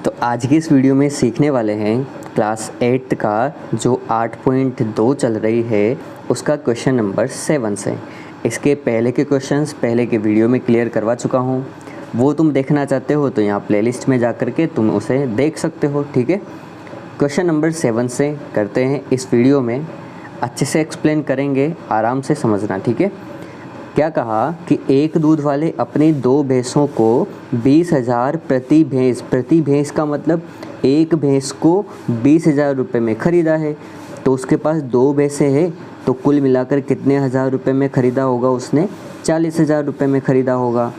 तो आज की इस वीडियो में सीखने वाले हैं क्लास 8 का जो 8.2 चल रही है उसका क्वेश्चन नंबर 7 से। इसके पहले के क्वेश्चंस पहले के वीडियो में क्लियर करवा चुका हूँ, वो तुम देखना चाहते हो तो यहाँ प्लेलिस्ट में जा कर के तुम उसे देख सकते हो। ठीक है, क्वेश्चन नंबर 7 से करते हैं। इस वीडियो में अच्छे से एक्सप्लेन करेंगे, आराम से समझना। ठीक है, क्या कहा कि एक दूध वाले अपनी 2 भैंसों को 20,000 प्रति भैंस का मतलब एक भैंस को 20,000 रुपये में ख़रीदा है। तो उसके पास 2 भैंसें हैं, तो कुल मिलाकर कितने हज़ार रुपये में ख़रीदा होगा उसने? 40,000 रुपये में ख़रीदा होगा।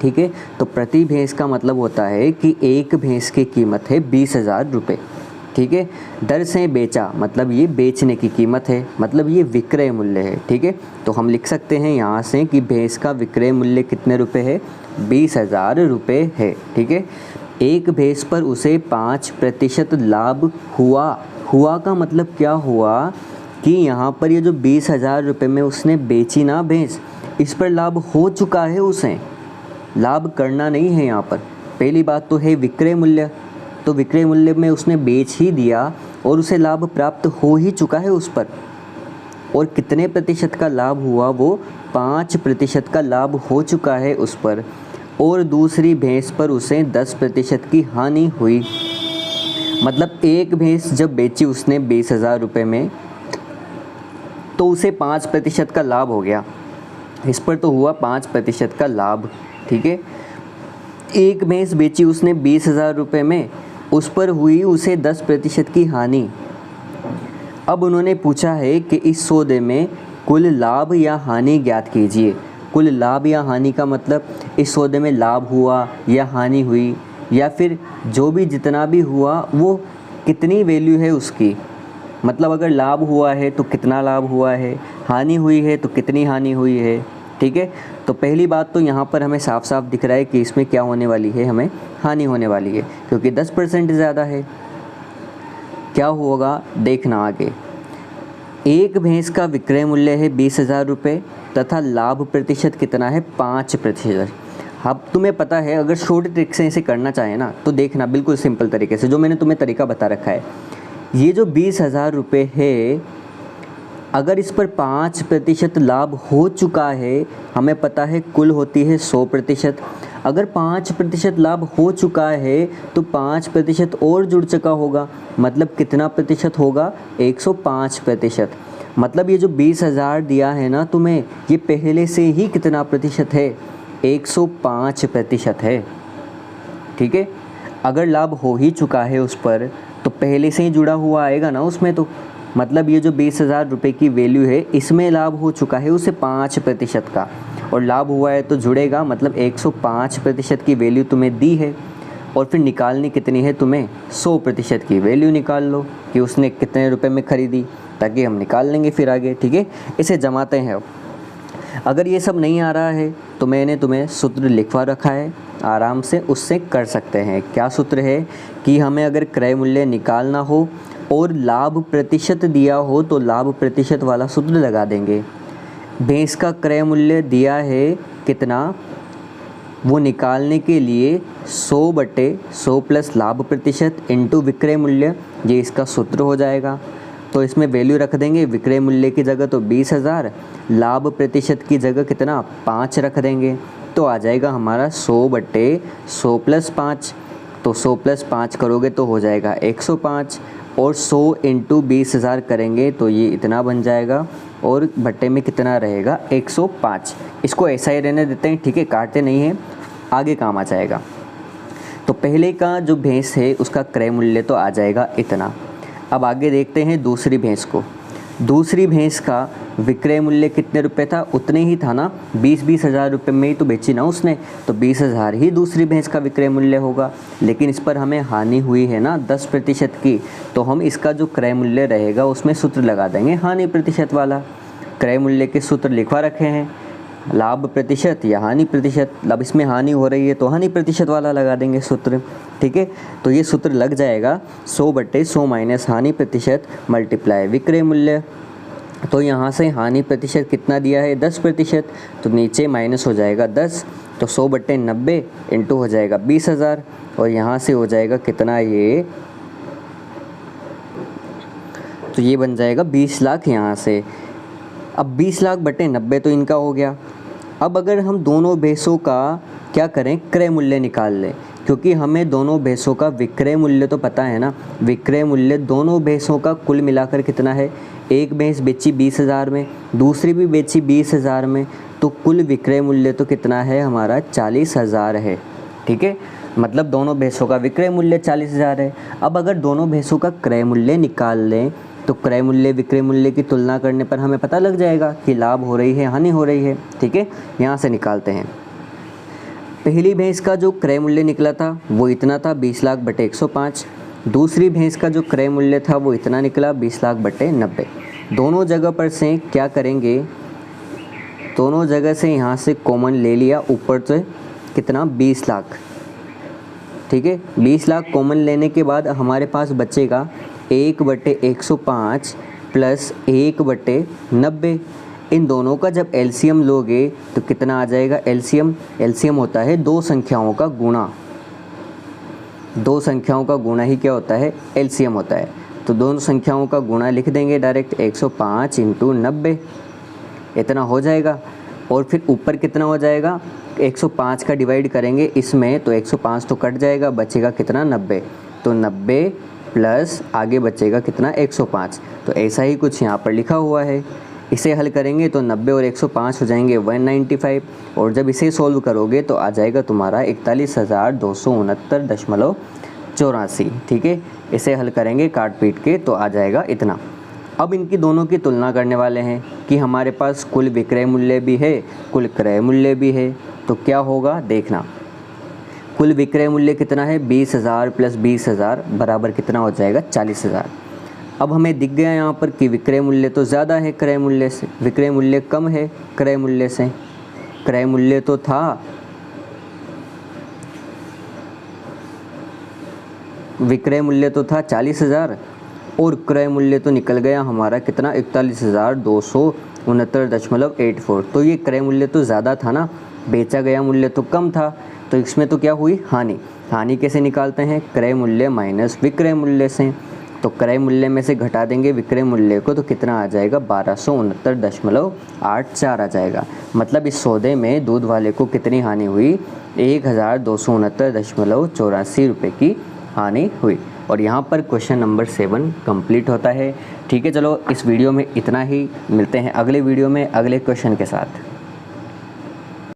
ठीक है, तो प्रति भैंस का मतलब होता है कि एक भैंस की कीमत है 20,000 रुपये। ठीक है, दर से बेचा मतलब ये बेचने की कीमत है, मतलब ये विक्रय मूल्य है। ठीक है, तो हम लिख सकते हैं यहाँ से कि भैंस का विक्रय मूल्य कितने रुपए है? 20,000 रुपये है। ठीक है, एक भैंस पर उसे 5% लाभ हुआ का मतलब क्या हुआ कि यहाँ पर ये जो 20,000 रुपये में उसने बेची ना भैंस, इस पर लाभ हो चुका है, उसे लाभ करना नहीं है। यहाँ पर पहली बात तो है विक्रय मूल्य, तो विक्रय मूल्य में उसने बेच ही दिया और उसे लाभ प्राप्त हो ही चुका है उस पर। और कितने प्रतिशत का लाभ हुआ? वो 5% का लाभ हो चुका है उस पर। और दूसरी भैंस पर उसे 10% की हानि हुई। मतलब एक भैंस जब बेची उसने 20,000 रुपये में, तो उसे 5% का लाभ हो गया। इस पर तो हुआ 5% का लाभ। ठीक है, एक भैंस बेची उसने 20,000 रुपये में, उस पर हुई उसे 10% की हानि। अब उन्होंने पूछा है कि इस सौदे में कुल लाभ या हानि ज्ञात कीजिए। कुल लाभ या हानि का मतलब इस सौदे में लाभ हुआ या हानि हुई, या फिर जो भी जितना भी हुआ वो कितनी वैल्यू है उसकी। मतलब अगर लाभ हुआ है तो कितना लाभ हुआ है, हानि हुई है तो कितनी हानि हुई है। ठीक है, तो पहली बात तो यहाँ पर हमें साफ साफ दिख रहा है कि इसमें क्या होने वाली है, हमें हानि होने वाली है, क्योंकि 10% ज़्यादा है। क्या होगा देखना आगे। एक भैंस का विक्रय मूल्य है 20,000 रुपये तथा लाभ प्रतिशत कितना है? 5%। अब तुम्हें पता है, अगर शॉर्ट ट्रिक से इसे करना चाहे ना तो देखना बिल्कुल सिंपल तरीके से, जो मैंने तुम्हें तरीका बता रखा है। ये जो 20,000 रुपये है, अगर इस पर 5% लाभ हो चुका है, हमें पता है कुल होती है 100%। अगर 5% लाभ हो चुका है तो 5% और जुड़ चुका होगा, मतलब कितना प्रतिशत होगा? 105%। मतलब ये जो 20,000 दिया है ना तुम्हें, ये पहले से ही कितना प्रतिशत है? 105% है। ठीक है, अगर लाभ हो ही चुका है उस पर तो पहले से ही जुड़ा हुआ आएगा ना उसमें, तो मतलब ये जो 20,000 रुपये की वैल्यू है, इसमें लाभ हो चुका है उसे 5% का, और लाभ हुआ है तो जुड़ेगा, मतलब 105% की वैल्यू तुम्हें दी है। और फिर निकालनी कितनी है तुम्हें? 100% की वैल्यू निकाल लो कि उसने कितने रुपए में ख़रीदी, ताकि हम निकाल लेंगे फिर आगे। ठीक है, इसे जमाते हैं। अगर ये सब नहीं आ रहा है तो मैंने तुम्हें सूत्र लिखवा रखा है, आराम से उससे कर सकते हैं। क्या सूत्र है कि हमें अगर क्रय मूल्य निकालना हो और लाभ प्रतिशत दिया हो तो लाभ प्रतिशत वाला सूत्र लगा देंगे। भैंस का क्रय मूल्य दिया है कितना, वो निकालने के लिए 100/100 प्लस लाभ प्रतिशत इंटू विक्रय मूल्य, ये इसका सूत्र हो जाएगा। तो इसमें वैल्यू रख देंगे, विक्रय मूल्य की जगह तो 20,000, लाभ प्रतिशत की जगह कितना? 5 रख देंगे, तो आ जाएगा हमारा 100/100 प्लस 5। तो 100 प्लस 5 करोगे तो हो जाएगा 105, और 100 इंटू 20,000 करेंगे तो ये इतना बन जाएगा, और भट्टे में कितना रहेगा? 105। इसको ऐसा ही रहने देते हैं। ठीक है, काटते नहीं हैं, आगे काम आ जाएगा। तो पहले का जो भैंस है उसका क्रय मूल्य तो आ जाएगा इतना। अब आगे देखते हैं दूसरी भैंस को। दूसरी भैंस का विक्रय मूल्य कितने रुपए था? उतने ही था ना, 20,000 रुपये में ही तो बेची ना उसने, तो 20,000 ही दूसरी भैंस का विक्रय मूल्य होगा। लेकिन इस पर हमें हानि हुई है ना 10% की, तो हम इसका जो क्रय मूल्य रहेगा उसमें सूत्र लगा देंगे हानि प्रतिशत वाला। क्रय मूल्य के सूत्र लिखवा रखे हैं, लाभ प्रतिशत या हानि प्रतिशत। अब इसमें हानि हो रही है तो हानि प्रतिशत वाला लगा देंगे सूत्र। ठीक है, तो ये सूत्र लग जाएगा 100/100 माइनस हानि प्रतिशत मल्टीप्लाई विक्रय मूल्य। तो यहाँ से हानि प्रतिशत कितना दिया है? 10%, तो नीचे माइनस हो जाएगा 10, तो 100/90 इंटू हो जाएगा 20,000 और यहाँ से हो जाएगा कितना ये, तो ये बन जाएगा 20 लाख यहाँ से। अब 20 लाख/90 तो इनका हो गया। अब अगर हम दोनों भैंसों का क्या करें, क्रय मूल्य निकाल लें, क्योंकि हमें दोनों भैंसों का विक्रय मूल्य तो पता है ना। विक्रय मूल्य दोनों भैंसों का कुल मिलाकर कितना है, एक भैंस बेची 20,000 में, दूसरी भी बेची 20,000 में, तो कुल विक्रय मूल्य तो कितना है हमारा 40,000 है। ठीक है, मतलब दोनों भैंसों का विक्रय मूल्य 40,000 है। अब अगर दोनों भैंसों का क्रय मूल्य निकाल लें तो क्रय मूल्य विक्रय मूल्य की तुलना करने पर हमें पता लग जाएगा कि लाभ हो रही है हानि हो रही है। ठीक है, यहाँ से निकालते हैं। पहली भैंस का जो क्रय मूल्य निकला था वो इतना था 20 लाख/105। दूसरी भैंस का जो क्रय मूल्य था वो इतना निकला 20 लाख/90। दोनों जगह पर से क्या करेंगे, दोनों जगह से यहाँ से कॉमन ले लिया, ऊपर से कितना 20 लाख। ठीक है, 20 लाख कॉमन लेने के बाद हमारे पास बचेगा 1/105 प्लस 1/90। इन दोनों का जब एलसीएम लोगे तो कितना आ जाएगा, एलसीएम होता है दो संख्याओं का गुणा। दो संख्याओं का गुणा ही क्या होता है, एलसीएम होता है। तो दोनों संख्याओं का गुणा लिख देंगे डायरेक्ट, 105 × 90 इतना हो जाएगा। और फिर ऊपर कितना हो जाएगा, 105 का डिवाइड करेंगे इसमें तो 105 तो कट जाएगा, बचेगा कितना 90। तो 90 प्लस आगे बचेगा कितना 105। तो ऐसा ही कुछ यहाँ पर लिखा हुआ है। इसे हल करेंगे तो 90 और 105 हो जाएंगे 195, और जब इसे सॉल्व करोगे तो आ जाएगा तुम्हारा 41,269.84। ठीक है, इसे हल करेंगे काट पीट के तो आ जाएगा इतना। अब इनकी दोनों की तुलना करने वाले हैं कि हमारे पास कुल विक्रय मूल्य भी है, कुल क्रय मूल्य भी है। तो क्या होगा देखना, कुल विक्रय मूल्य कितना है 20,000 प्लस 20,000 बराबर कितना हो जाएगा 40,000। अब हमें दिख गया यहाँ पर कि विक्रय मूल्य तो ज़्यादा है क्रय मूल्य से, विक्रय मूल्य कम है क्रय मूल्य से। क्रय मूल्य तो था, विक्रय मूल्य तो था 40,000 और क्रय मूल्य तो निकल गया हमारा कितना 41,269.84। तो ये क्रय मूल्य तो ज़्यादा था ना, बेचा गया मूल्य तो कम था। तो इसमें तो क्या हुई हानि। हानि कैसे निकालते हैं, क्रय मूल्य माइनस विक्रय मूल्य से। तो क्रय मूल्य में से घटा देंगे विक्रय मूल्य को तो कितना आ जाएगा 1269.84 आ जाएगा। मतलब इस सौदे में दूध वाले को कितनी हानि हुई, 1,269.84 रुपये की हानि हुई। और यहाँ पर क्वेश्चन नंबर 7 कंप्लीट होता है। ठीक है, चलो इस वीडियो में इतना ही, मिलते हैं अगले वीडियो में अगले क्वेश्चन के साथ।